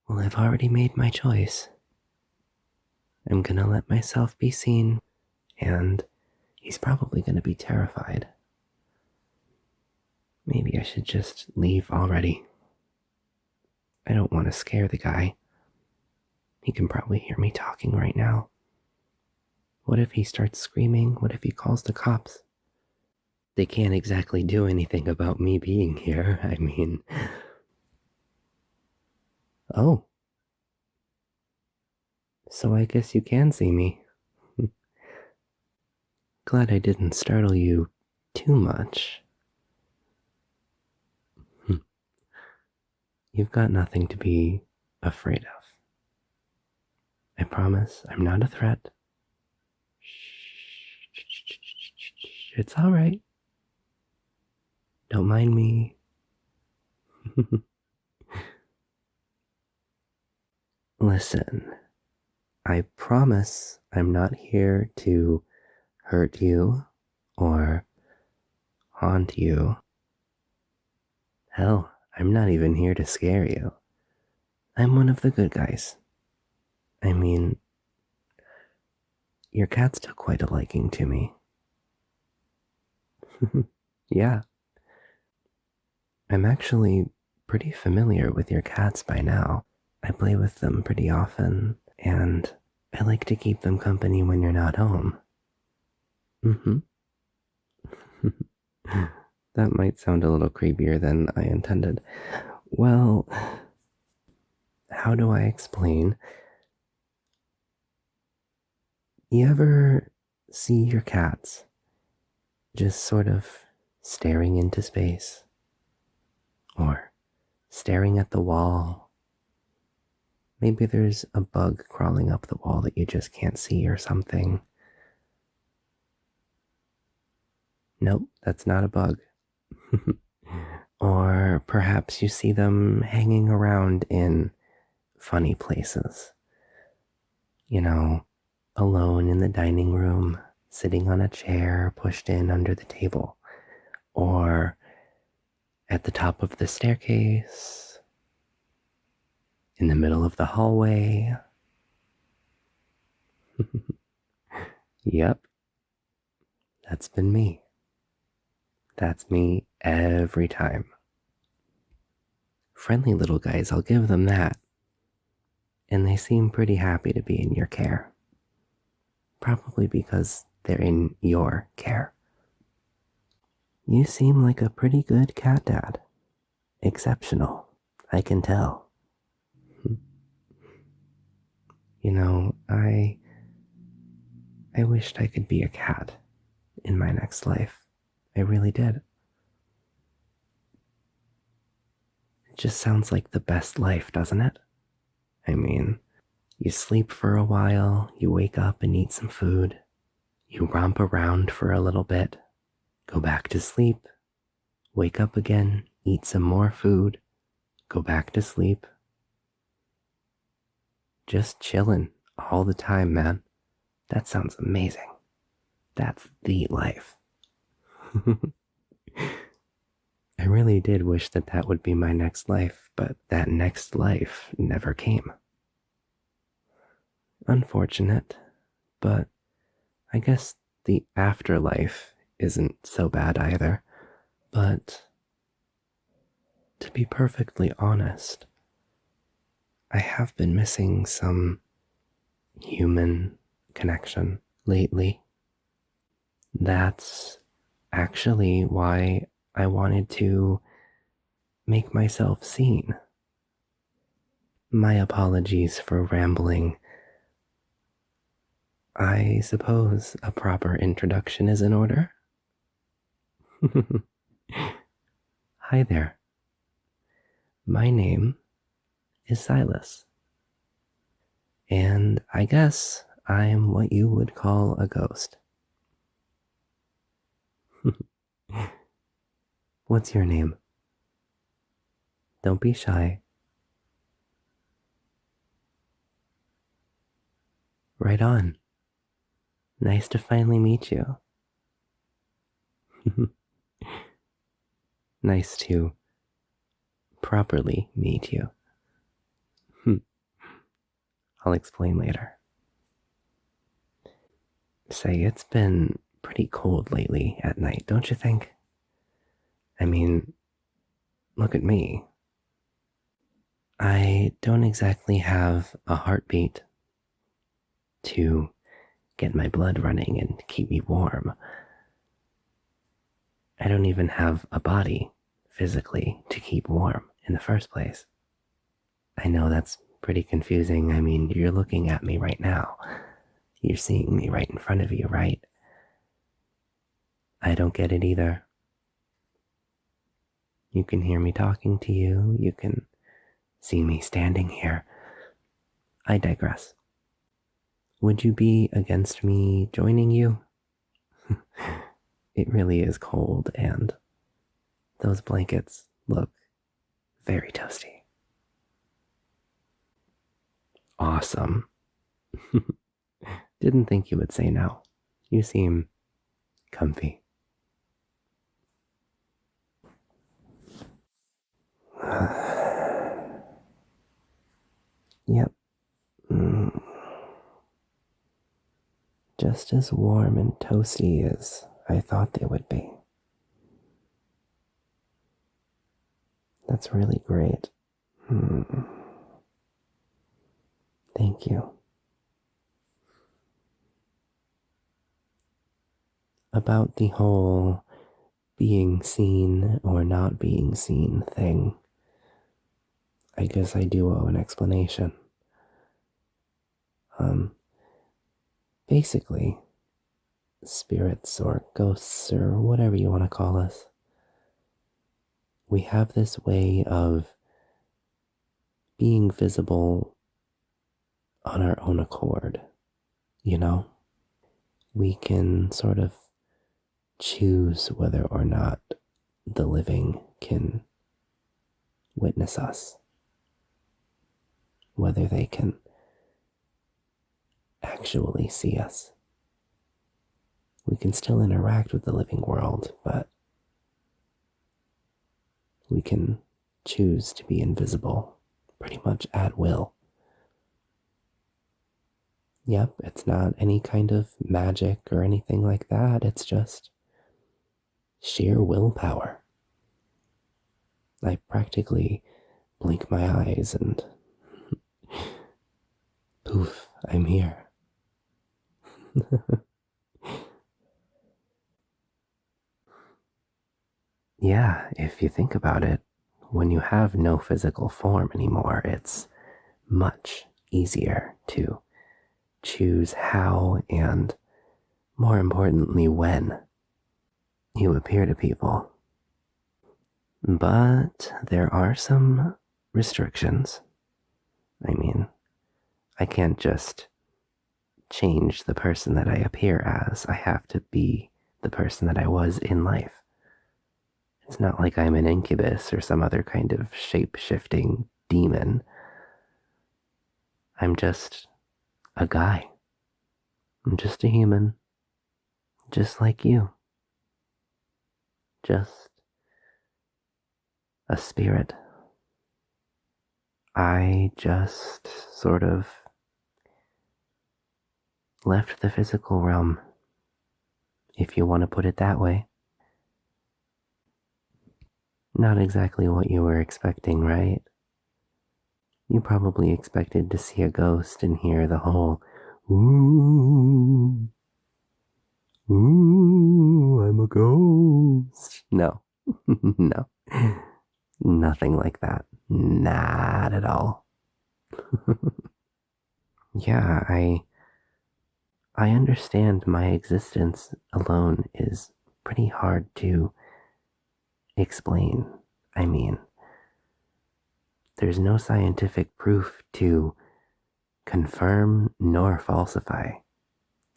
Well, I've already made my choice. I'm gonna let myself be seen, and he's probably gonna be terrified. Maybe I should just leave already. I don't want to scare the guy. He can probably hear me talking right now. What if he starts screaming? What if he calls the cops? They can't exactly do anything about me being here. I mean, oh, so I guess you can see me. Glad I didn't startle you too much. You've got nothing to be afraid of. I promise I'm not a threat. It's all right. Don't mind me. Listen, I promise I'm not here to hurt you or haunt you. Hell, I'm not even here to scare you. I'm one of the good guys. I mean, your cats took quite a liking to me. Yeah, I'm actually pretty familiar with your cats by now. I play with them pretty often, and I like to keep them company when you're not home. Mm-hmm. That might sound a little creepier than I intended. Well, how do I explain? You ever see your cats just sort of staring into space? Or staring at the wall? Maybe there's a bug crawling up the wall that you just can't see or something. Nope, that's not a bug. Or perhaps you see them hanging around in funny places. You know, alone in the dining room, sitting on a chair pushed in under the table, or at the top of the staircase, in the middle of the hallway. Yep, that's been me. That's me every time. Friendly little guys, I'll give them that. And they seem pretty happy to be in your care. Probably because they're in your care. You seem like a pretty good cat dad. Exceptional, I can tell. You know, I wished I could be a cat in my next life. I really did. It just sounds like the best life, doesn't it? I mean, you sleep for a while, you wake up and eat some food, you romp around for a little bit, go back to sleep, wake up again, eat some more food, go back to sleep. Just chillin' all the time, man. That sounds amazing. That's the life. I really did wish that that would be my next life, but that next life never came. Unfortunate, but I guess the afterlife isn't so bad either. But to be perfectly honest, I have been missing some human connection lately. That's actually why I wanted to make myself seen. My apologies for rambling. I suppose a proper introduction is in order. Hi there. My name is Silas. And I guess I'm what you would call a ghost. What's your name? Don't be shy. Right on. Nice to finally meet you. Nice to properly meet you. I'll explain later. Say, it's been pretty cold lately at night, don't you think? I mean, look at me. I don't exactly have a heartbeat to get my blood running and keep me warm. I don't even have a body physically to keep warm in the first place. I know that's pretty confusing. I mean, you're looking at me right now. You're seeing me right in front of you, right? I don't get it either. You can hear me talking to you. You can see me standing here. I digress. Would you be against me joining you? It really is cold, and those blankets look very toasty. Awesome. Didn't think you would say no. You seem comfy. Yep. Mm. Just as warm and toasty as I thought they would be. That's really great. Thank you. About the whole being seen or not being seen thing, I guess I do owe an explanation. Basically, spirits or ghosts or whatever you want to call us, we have this way of being visible on our own accord, you know? We can sort of choose whether or not the living can witness us, whether they can actually see us. We can still interact with the living world, but we can choose to be invisible pretty much at will. Yep, it's not any kind of magic or anything like that. It's just sheer willpower. I practically blink my eyes and poof, I'm here. Yeah, if you think about it, when you have no physical form anymore, it's much easier to choose how and, more importantly, when you appear to people. But there are some restrictions. I mean, I can't just change the person that I appear as. I have to be the person that I was in life. It's not like I'm an incubus or some other kind of shape-shifting demon. I'm just a guy. I'm just a human. Just like you. Just a spirit. I just sort of left the physical realm, if you want to put it that way. Not exactly what you were expecting, right? You probably expected to see a ghost and hear the whole, ooh, ooh, I'm a ghost. No, no, nothing like that. Not at all. Yeah, I understand my existence alone is pretty hard to explain. I mean, there's no scientific proof to confirm nor falsify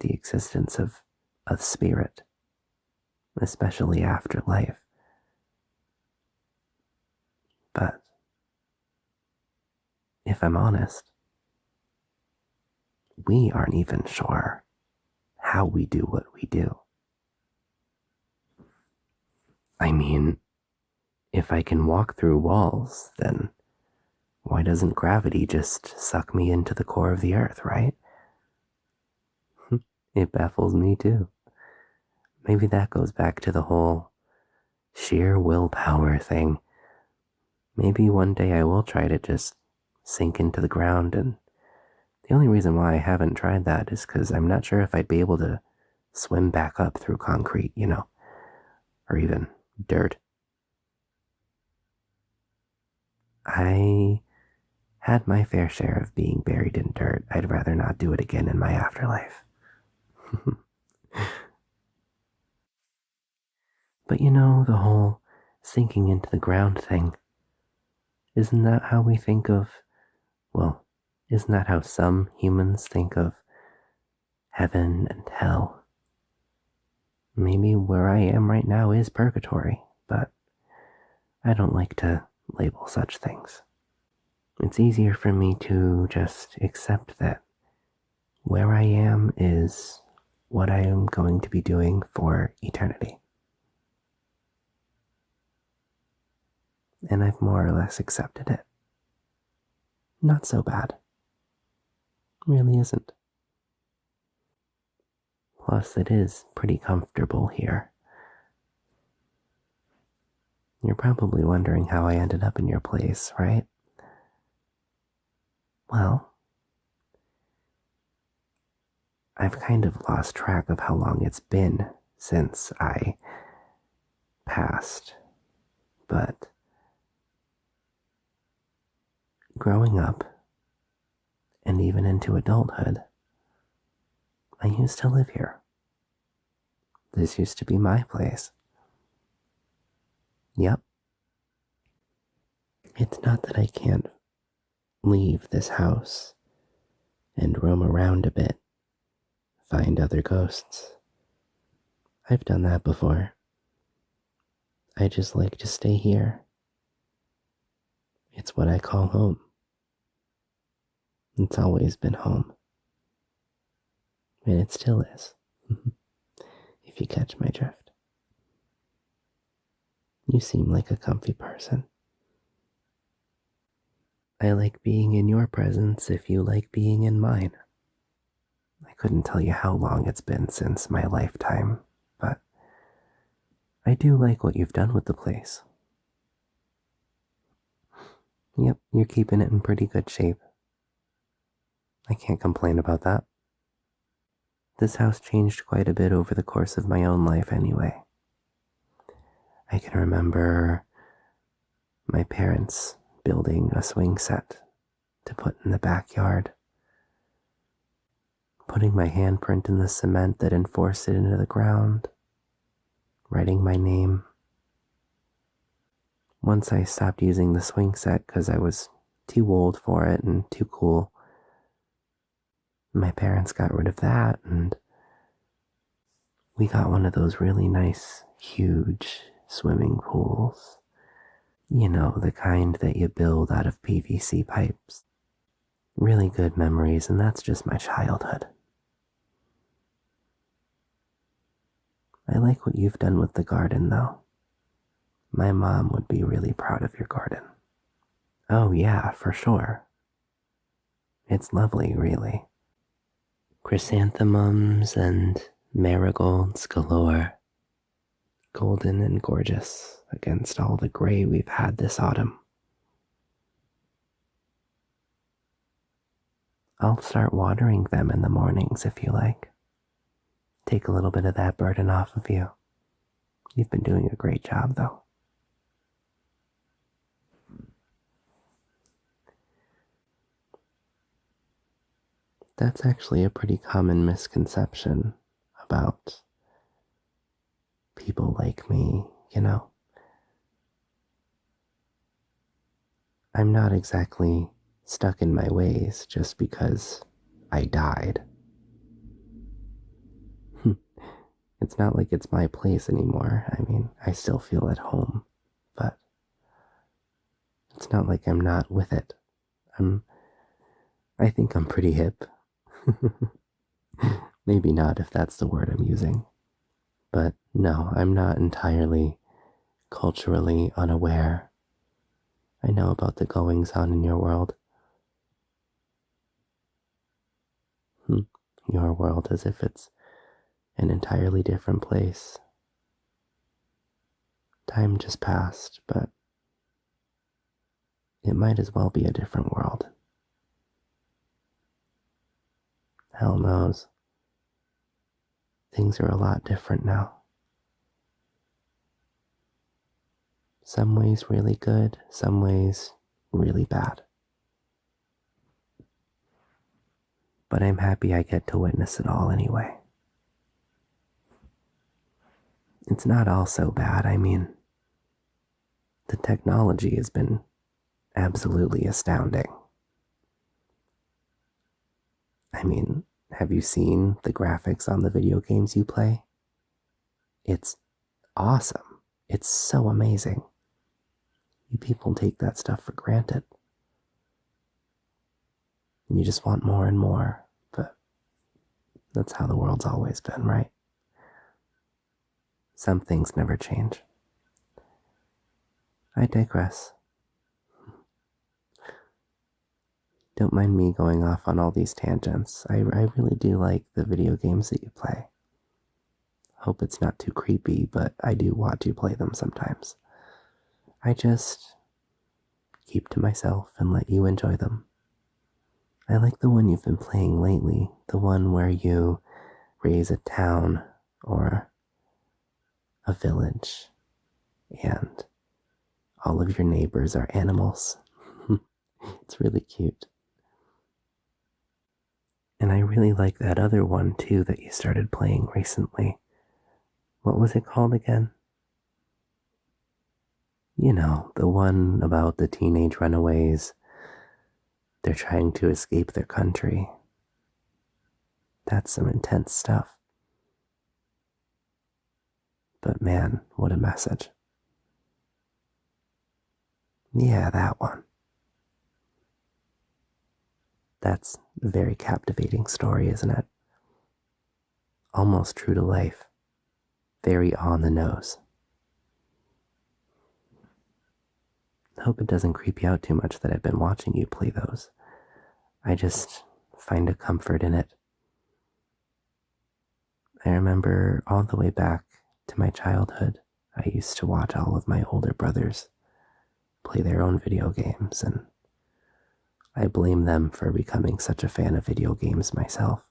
the existence of a spirit, especially after life. But if I'm honest, we aren't even sure how we do what we do. I mean, if I can walk through walls, then Why doesn't gravity just suck me into the core of the earth, right? It baffles me too. Maybe that goes back to the whole sheer willpower thing. Maybe one day I will try to just sink into the ground, and the only reason why I haven't tried that is because I'm not sure if I'd be able to swim back up through concrete, or even dirt. I had my fair share of being buried in dirt. I'd rather not do it again in my afterlife. But the whole sinking into the ground thing, isn't that how we think of, well, isn't that how some humans think of heaven and hell? Maybe where I am right now is purgatory, but I don't like to label such things. It's easier for me to just accept that where I am is what I am going to be doing for eternity. And I've more or less accepted it. Not so bad. Really isn't. Plus, it is pretty comfortable here. You're probably wondering how I ended up in your place, right? Well, I've kind of lost track of how long it's been since I passed, but growing up, and even into adulthood, I used to live here. This used to be my place. Yep. It's not that I can't leave this house and roam around a bit, find other ghosts. I've done that before. I just like to stay here. It's what I call home. It's always been home. And it still is, if you catch my drift. You seem like a comfy person. I like being in your presence if you like being in mine. I couldn't tell you how long it's been since my lifetime, but I do like what you've done with the place. Yep, you're keeping it in pretty good shape. I can't complain about that. This house changed quite a bit over the course of my own life anyway. I can remember my parents building a swing set to put in the backyard, putting my handprint in the cement that enforced it into the ground, writing my name. Once I stopped using the swing set because I was too old for it and too cool, my parents got rid of that, and we got one of those really nice, huge swimming pools. The kind that you build out of PVC pipes. Really good memories, and that's just my childhood. I like what you've done with the garden, though. My mom would be really proud of your garden. Oh yeah, for sure. It's lovely, really. Chrysanthemums and marigolds galore. Golden and gorgeous against all the gray we've had this autumn. I'll start watering them in the mornings if you like. Take a little bit of that burden off of you. You've been doing a great job, though. That's actually a pretty common misconception about people like me, I'm not exactly stuck in my ways just because I died. It's not like it's my place anymore. I mean, I still feel at home, but it's not like I'm not with it. I think I'm pretty hip. Maybe not if that's the word I'm using. But no, I'm not entirely culturally unaware. I know about the goings on in your world. Your world as if it's an entirely different place. Time just passed, but it might as well be a different world. Hell knows. Things are a lot different now. Some ways really good, some ways really bad. But I'm happy I get to witness it all anyway. It's not all so bad. I mean, the technology has been absolutely astounding. I mean, have you seen the graphics on the video games you play? It's awesome. It's so amazing. You people take that stuff for granted. You just want more and more, but that's how the world's always been, right? Some things never change. I digress. Don't mind me going off on all these tangents. I really do like the video games that you play. Hope it's not too creepy, but I do want to play them sometimes. I just keep to myself and let you enjoy them. I like the one you've been playing lately, the one where you raise a town or a village and all of your neighbors are animals. It's really cute. And I really like that other one too that you started playing recently. What was it called again? You know, the one about the teenage runaways. They're trying to escape their country. That's some intense stuff. But man, what a message. Yeah, that one. That's a very captivating story, isn't it? Almost true to life. Very on the nose. I hope it doesn't creep you out too much that I've been watching you play those. I just find a comfort in it. I remember all the way back to my childhood, I used to watch all of my older brothers play their own video games, and I blame them for becoming such a fan of video games myself.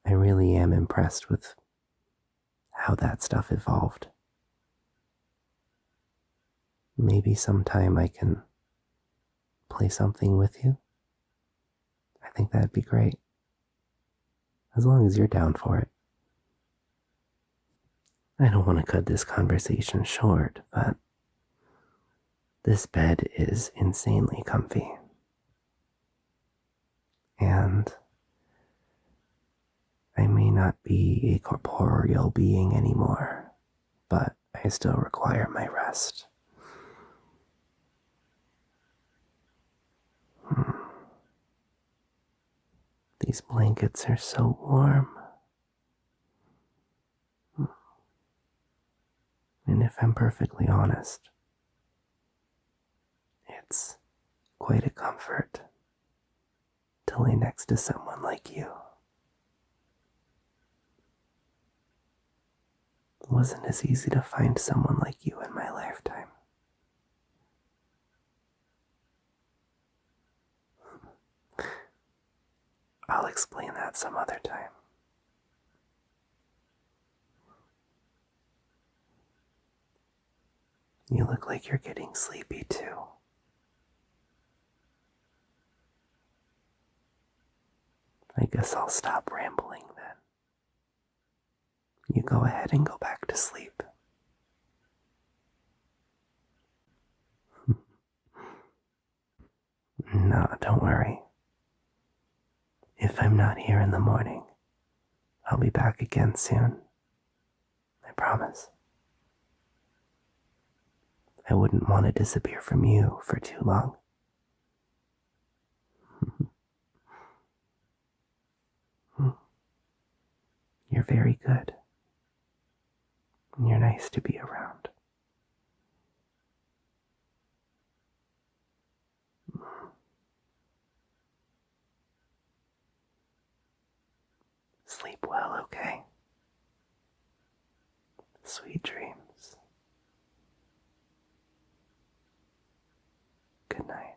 I really am impressed with how that stuff evolved. Maybe sometime I can play something with you. I think that'd be great. As long as you're down for it. I don't want to cut this conversation short, but this bed is insanely comfy. And I may not be a corporeal being anymore, but I still require my rest. These blankets are so warm. And if I'm perfectly honest, it's quite a comfort to lay next to someone like you. It wasn't as easy to find someone like you in my lifetime. I'll explain that some other time. You look like you're getting sleepy too. I guess I'll stop rambling then. You go ahead and go back to sleep. No, don't worry. If I'm not here in the morning, I'll be back again soon. I promise. I wouldn't want to disappear from you for too long. You're very good. You're nice to be around. Sweet dreams. Good night.